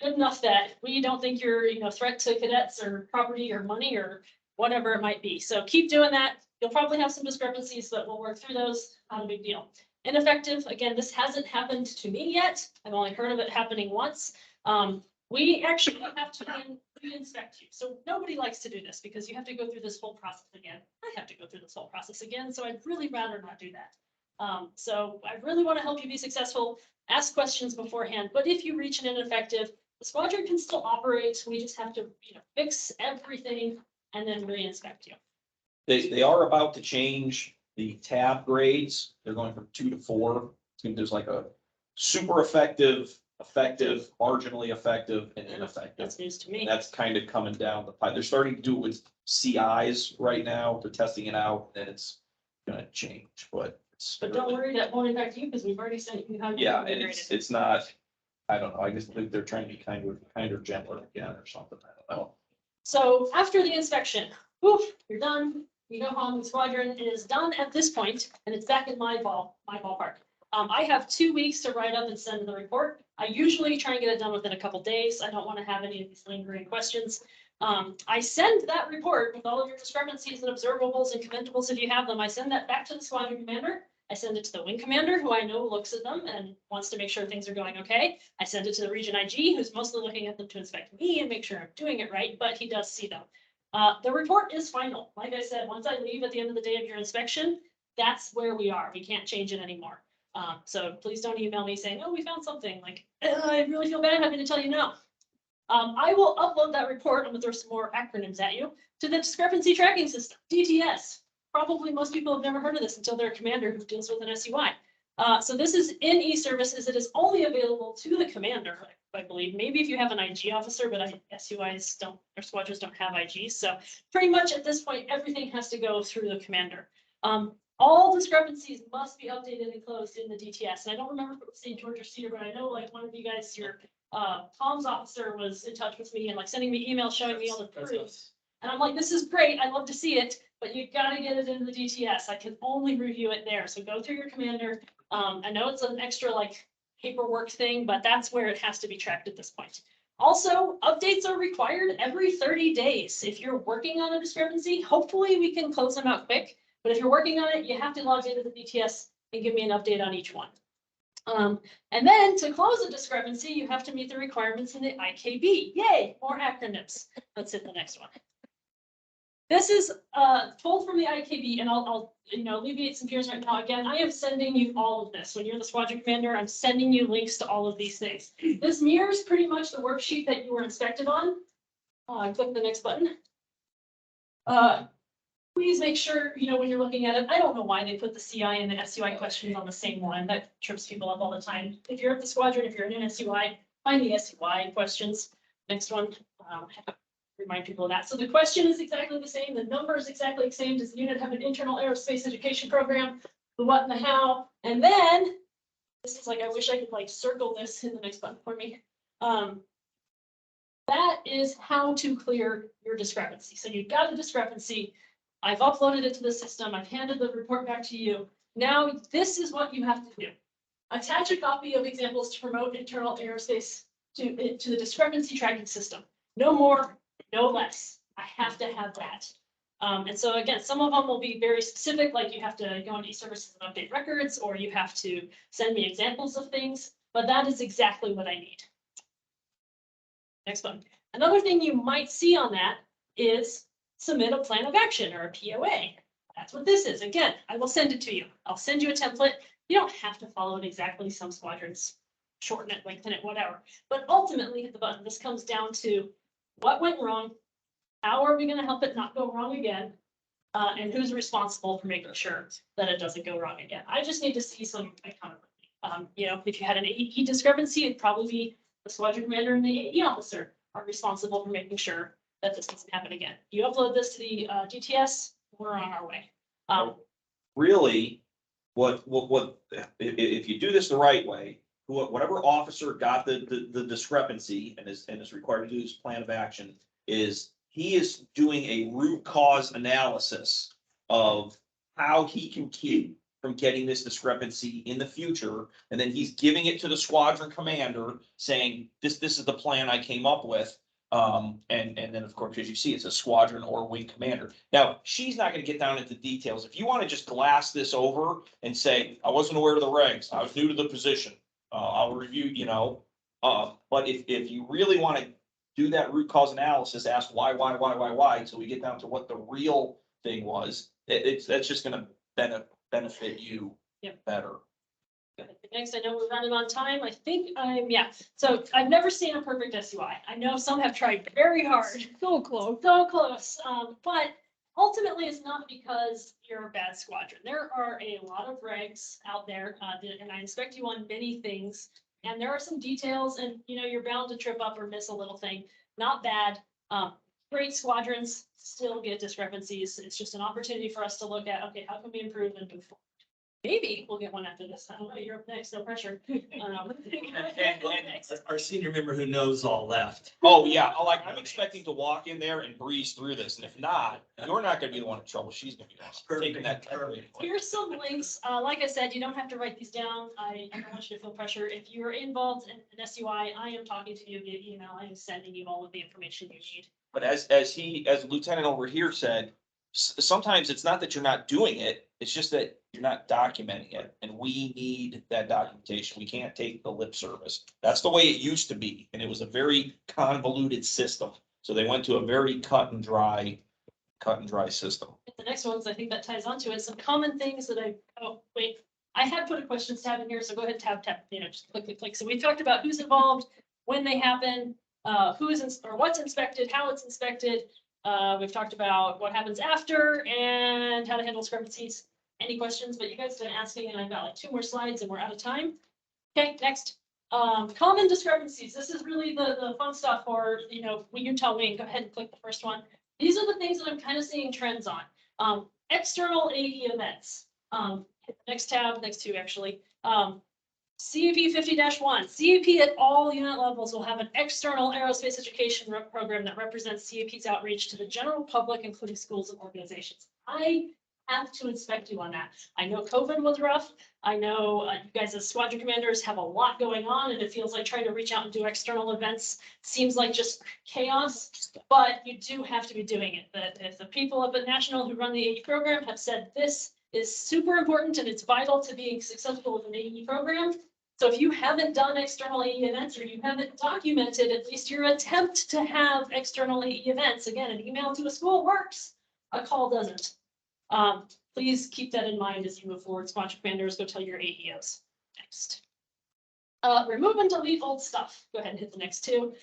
Speaker 1: Good enough that we don't think you're, threat to cadets or property or money or whatever it might be. So keep doing that. You'll probably have some discrepancies, but we'll work through those. Not a big deal. Ineffective, again, this hasn't happened to me yet. I've only heard of it happening once. We actually have to re-inspect you. So nobody likes to do this because you have to go through this whole process again. I have to go through this whole process again, so I'd really rather not do that. So I really want to help you be successful. Ask questions beforehand, but if you reach an ineffective, the squadron can still operate. We just have to, fix everything and then re-inspect you.
Speaker 2: They are about to change the tab grades. They're going from 2 to 4. There's like a super effective, marginally effective, and ineffective.
Speaker 1: That's news to me.
Speaker 2: And that's kind of coming down the pipe. They're starting to do it with CIs right now. They're testing it out, and it's gonna change, but it's.
Speaker 1: But don't worry, that won't impact you because we've already sent you how you.
Speaker 2: Yeah, and it's not, I don't know, I guess they're trying to be kind of gentler again or something. I don't know.
Speaker 1: So after the inspection, woof, you're done. You go home, the squadron is done at this point, and it's back in my ballpark. I have 2 weeks to write up and send the report. I usually try and get it done within a couple days. I don't want to have any of these lingering questions. I send that report with all of your discrepancies and observables and commendables if you have them. I send that back to the squadron commander. I send it to the wing commander, who I know looks at them and wants to make sure things are going okay. I send it to the region IG, who's mostly looking at them to inspect me and make sure I'm doing it right, but he does see them. The report is final. Like I said, once I leave at the end of the day of your inspection, that's where we are. We can't change it anymore. So please don't email me saying, oh, we found something, like, I really feel bad having to tell you no. I will upload that report, I'm gonna throw some more acronyms at you, to the discrepancy tracking system, DTS. Probably most people have never heard of this until their commander who deals with an SUI. So this is in e-services. It is only available to the commander, I believe. Maybe if you have an IG officer, but SUIs don't, or squadrons don't have IGs. So pretty much at this point, everything has to go through the commander. All discrepancies must be updated and closed in the DTS. And I don't remember if it was St. George or Cedar, but I know like one of you guys, your comms officer was in touch with me and like sending me emails showing me all the proofs. And I'm like, this is great. I'd love to see it, but you gotta get it into the DTS. I can only review it there. So go through your commander. I know it's an extra like paperwork thing, but that's where it has to be tracked at this point. Also, updates are required every 30 days. If you're working on a discrepancy, hopefully we can close them out quick. But if you're working on it, you have to log into the DTS and give me an update on each one. And then to close a discrepancy, you have to meet the requirements in the IKB. Yay, more acronyms. Let's hit the next one. This is pulled from the IKB, and I'll alleviate some fears right now. Again, I am sending you all of this. When you're the squadron commander, I'm sending you links to all of these things. This mirrors pretty much the worksheet that you were inspected on. Click the next button. Please make sure, when you're looking at it, I don't know why they put the CI and the SUI questions on the same one. That trips people up all the time. If you're at the squadron, if you're in an SUI, find the SUI questions. Next one. Remind people of that. So the question is exactly the same. The number is exactly the same. Does the unit have an internal aerospace education program? The what and the how. And then, this is like, I wish I could like circle this in the next button for me. That is how to clear your discrepancy. So you've got the discrepancy. I've uploaded it to the system. I've handed the report back to you. Now, this is what you have to do. Attach a copy of examples to promote internal aerospace to the discrepancy tracking system. No more, no less. I have to have that. And so again, some of them will be very specific, like you have to go on e-services and update records, or you have to send me examples of things, but that is exactly what I need. Next one. Another thing you might see on that is submit a plan of action or a POA. That's what this is. Again, I will send it to you. I'll send you a template. You don't have to follow it exactly. Some squadrons shorten it, lengthen it, whatever. But ultimately, hit the button. This comes down to what went wrong, how are we going to help it not go wrong again, and who's responsible for making sure that it doesn't go wrong again. I just need to see some accountability. If you had an AE discrepancy, it'd probably be the squadron commander and the AE officer are responsible for making sure that this doesn't happen again. You upload this to the DTS, we're on our way.
Speaker 2: Really, if you do this the right way, whatever officer got the discrepancy and is required to do this plan of action he is doing a root cause analysis of how he can keep from getting this discrepancy in the future. And then he's giving it to the squadron commander saying, this is the plan I came up with. And then of course, as you see, it's a squadron or wing commander. Now, she's not going to get down into details. If you want to just glass this over and say, I wasn't aware of the regs, I was new to the position. I'll review, but if you really want to do that root cause analysis, ask why, so we get down to what the real thing was, that's just going to benefit you better.
Speaker 1: Next, I know we're running on time. I think so I've never seen a perfect SUI. I know some have tried very hard.
Speaker 7: So close.
Speaker 1: So close. But ultimately it's not because you're a bad squadron. There are a lot of regs out there, and I inspect you on many things. And there are some details and, you're bound to trip up or miss a little thing. Not bad. Great squadrons still get discrepancies. It's just an opportunity for us to look at, okay, how can we improve and move forward? Maybe we'll get one after this. I don't know, you're up next, no pressure.
Speaker 5: And our senior member who knows all left.
Speaker 2: Oh, yeah, I'm expecting to walk in there and breeze through this, and if not, you're not gonna be the one in trouble, she's gonna be the one taking that.
Speaker 1: Here's some links. Like I said, you don't have to write these down. I don't want you to feel pressure. If you're involved in an SUI, I am talking to you via email. I am sending you all of the information you need.
Speaker 2: But as Lieutenant over here said, sometimes it's not that you're not doing it, it's just that you're not documenting it, and we need that documentation. We can't take the lip service. That's the way it used to be, and it was a very convoluted system. So they went to a very cut and dry system.
Speaker 1: The next ones, I think that ties onto it. Some common things that I had put a questions tab in here, so go ahead, tab, just click. So we talked about who's involved, when they happen, who is, or what's inspected, how it's inspected. We've talked about what happens after and how to handle discrepancies. Any questions? But you guys have been asking, and I've got like 2 more slides and we're out of time. Okay, next. Common discrepancies. This is really the fun stuff for, Utah Wing. Go ahead and click the first one. These are the things that I'm kind of seeing trends on. External AE events. Hit the next tab, next 2 actually. CUP 50-1. CUP at all unit levels will have an external aerospace education program that represents CUP's outreach to the general public, including schools and organizations. I have to inspect you on that. I know COVID was rough. I know you guys as squadron commanders have a lot going on, and it feels like trying to reach out and do external events seems like just chaos, but you do have to be doing it. That if the people up at National who run the AE program have said this is super important and it's vital to being successful with an AE program. So if you haven't done external AE events or you haven't documented at least your attempt to have external AE events, again, an email to a school works, a call doesn't. Please keep that in mind as you move forward. Squadron commanders, go tell your AEOs. Next. Remove and delete old stuff. Go ahead and hit the next 2.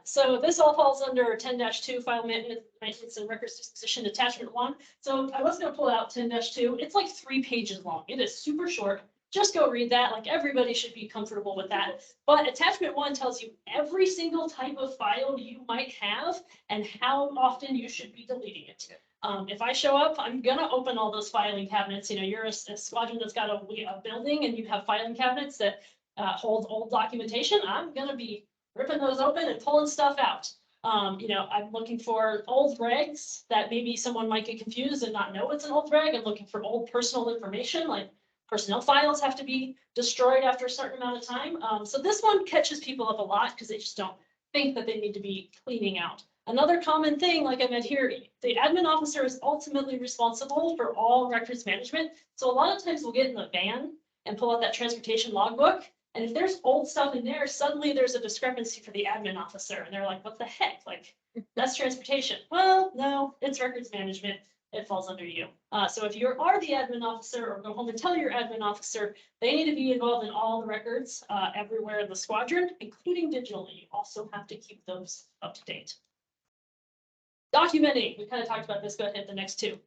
Speaker 1: So this all falls under 10-2 file maintenance and records disposition attachment 1. So I was going to pull out 10-2. It's like 3 pages long. It is super short. Just go read that. Like everybody should be comfortable with that. But attachment 1 tells you every single type of file you might have and how often you should be deleting it. If I show up, I'm gonna open all those filing cabinets. You're a squadron that's got a building and you have filing cabinets that hold old documentation. I'm gonna be ripping those open and pulling stuff out. I'm looking for old regs that maybe someone might get confused and not know it's an old reg. I'm looking for old personal information, like personnel files have to be destroyed after a certain amount of time. So this one catches people up a lot because they just don't think that they need to be cleaning out. Another common thing, like I meant here, the admin officer is ultimately responsible for all records management. So a lot of times we'll get in the van and pull out that transportation logbook. And if there's old stuff in there, suddenly there's a discrepancy for the admin officer. And they're like, what the heck? Like, that's transportation. Well, no, it's records management. It falls under you. So if you are the admin officer, or go home and tell your admin officer, they need to be involved in all the records everywhere in the squadron, including digitally. You also have to keep those up to date. Documenting, we kind of talked about this, go ahead, hit the next 2.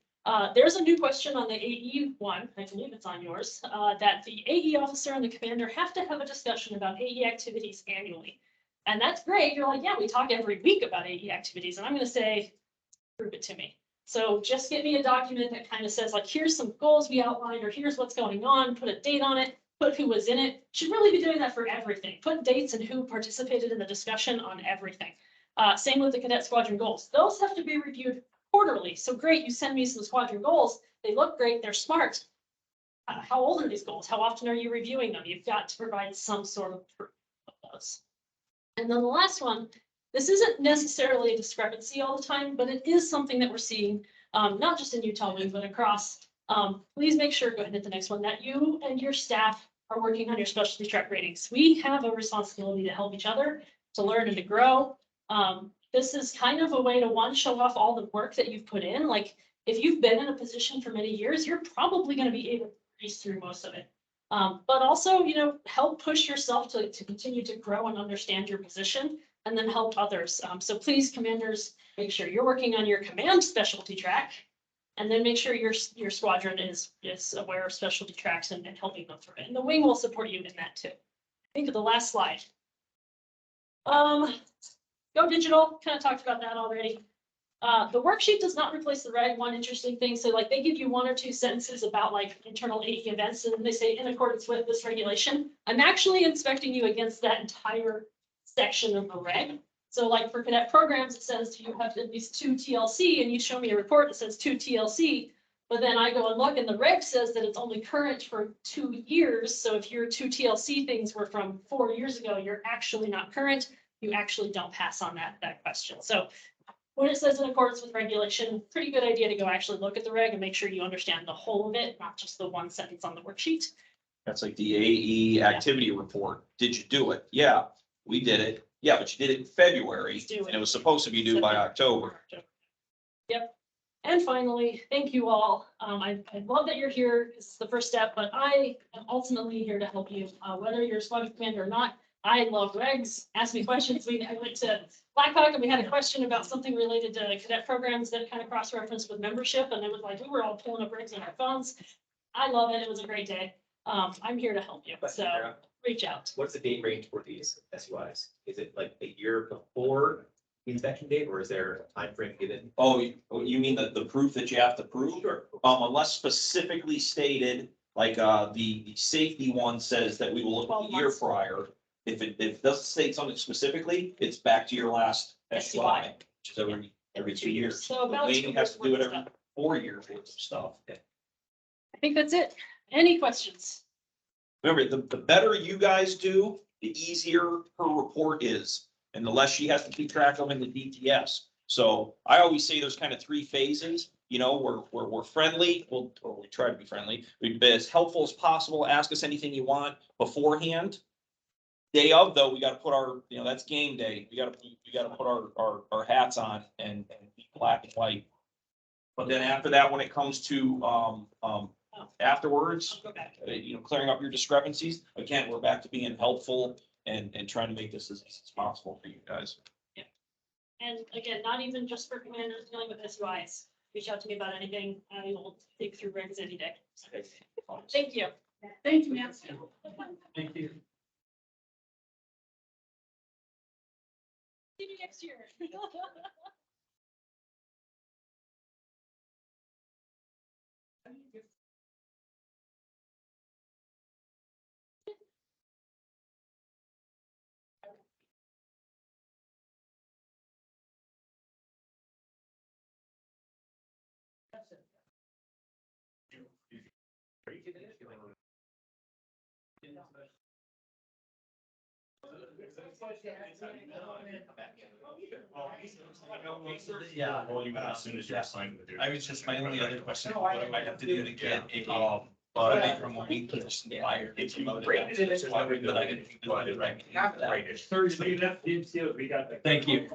Speaker 1: There's a new question on the AE 1, I believe it's on yours, that the AE officer and the commander have to have a discussion about AE activities annually. And that's great. You're like, yeah, we talk every week about AE activities. And I'm going to say, prove it to me. So just get me a document that kind of says, like, here's some goals we outlined, or here's what's going on, put a date on it, put who was in it. Should really be doing that for everything. Put dates and who participated in the discussion on everything. Same with the cadet squadron goals. Those have to be reviewed quarterly. So great, you send me some squadron goals. They look great, they're smart. How old are these goals? How often are you reviewing them? You've got to provide some sort of proof of those. And then the last one, this isn't necessarily a discrepancy all the time, but it is something that we're seeing, not just in Utah Wing, but across. Please make sure, go ahead and hit the next one, that you and your staff are working on your specialty track ratings. We have a responsibility to help each other, to learn and to grow. This is kind of a way to show off all the work that you've put in. Like if you've been in a position for many years, you're probably going to be able to breeze through most of it. But also, help push yourself to continue to grow and understand your position, and then help others. So please, commanders, make sure you're working on your command specialty track, and then make sure your squadron is aware of specialty tracks and helping them through it. And the wing will support you in that too. I think of the last slide. Go digital, kind of talked about that already. The worksheet does not replace the reg. One interesting thing, so like they give you 1 or 2 sentences about like internal AE events, and they say in accordance with this regulation. I'm actually inspecting you against that entire section of the reg. So like for cadet programs, it says you have at least 2 TLC, and you show me a report that says 2 TLC. But then I go and look, and the reg says that it's only current for 2 years. So if your 2 TLC things were from 4 years ago, you're actually not current. You actually don't pass on that question. So when it says in accordance with regulation, pretty good idea to go actually look at the reg and make sure you understand the whole of it, not just the 1 sentence on the worksheet.
Speaker 2: That's like the AE activity report. Did you do it? Yeah, we did it. Yeah, but you did it in February
Speaker 1: Let's do it.
Speaker 2: and it was supposed to be due by October.
Speaker 1: Yep. And finally, thank you all. I love that you're here. This is the first step, but I am ultimately here to help you, whether you're a squadron commander or not. I love regs. Ask me questions. I went to Blackhawk and we had a question about something related to cadet programs that kind of cross-referenced with membership. And it was like, we were all pulling up regs on our phones. I love it. It was a great day. I'm here to help you. So reach out.
Speaker 8: What's the date range for these SUIs? Is it like a year before the inspection date, or is there a time frame given?
Speaker 2: Oh, you mean the proof that you have to prove?
Speaker 8: Sure.
Speaker 2: Unless specifically stated, like, the safety one says that we will look
Speaker 1: 12
Speaker 2: at the year
Speaker 1: months.
Speaker 2: prior. If it doesn't state something specifically, it's back to your last SUI, which is every 2 years.
Speaker 1: So about
Speaker 2: Maybe
Speaker 1: 2
Speaker 2: has to do it
Speaker 1: years
Speaker 2: every
Speaker 1: worth of
Speaker 2: 4 years worth of stuff.
Speaker 1: I think that's it. Any questions?
Speaker 2: Remember, the better you guys do, the easier her report is, and the less she has to keep track of in the DTS. So I always say there's kind of 3 phases, you know, we're friendly, or we try to be friendly. We've been as helpful as possible, ask us anything you want beforehand. Day of, though, we gotta put our, you know, that's game day. We gotta put our hats on and be black and white. But then after that, when it comes to, afterwards,
Speaker 1: I'll go back.
Speaker 2: you know, clearing up your discrepancies, again, we're back to being helpful and trying to make this as easy as possible for you guys.
Speaker 1: And again, not even just for commanders dealing with SUIs. Reach out to me about anything. I will dig through regs any day. Thank you. Thank you, Nancy.
Speaker 6: Thank you.
Speaker 1: See you next year.
Speaker 6: Yeah.
Speaker 5: As soon as you're assigned to do. I was just, my only other question, what do I have to do to get a, but from a week position higher? If you rate it, it's why we, but I didn't do it right. Rated.
Speaker 6: Thursday.
Speaker 5: We got that.
Speaker 6: Thank you.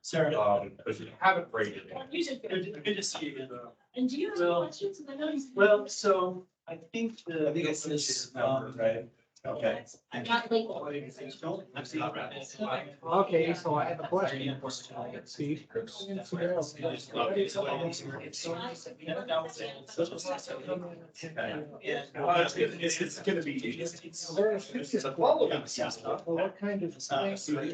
Speaker 6: Sarah.
Speaker 5: But you haven't rated it.
Speaker 1: You did good.
Speaker 6: Good to see you.
Speaker 1: And do you have any
Speaker 6: Well-
Speaker 1: questions? And I know you-
Speaker 6: Well, so I think the.
Speaker 5: Right? Okay.
Speaker 1: I'm not legal.
Speaker 9: Okay, so I have a question. Steve.
Speaker 5: It's gonna be.
Speaker 9: Well, what kind of space do you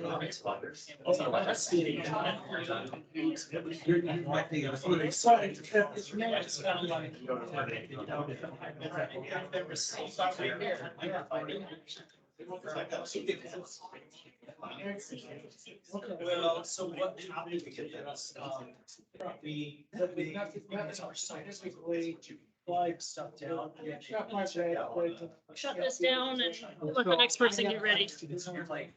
Speaker 6: Well, so what happened is, we flag stuff down.
Speaker 1: Shut this down and let the next person get ready.
Speaker 6: Like,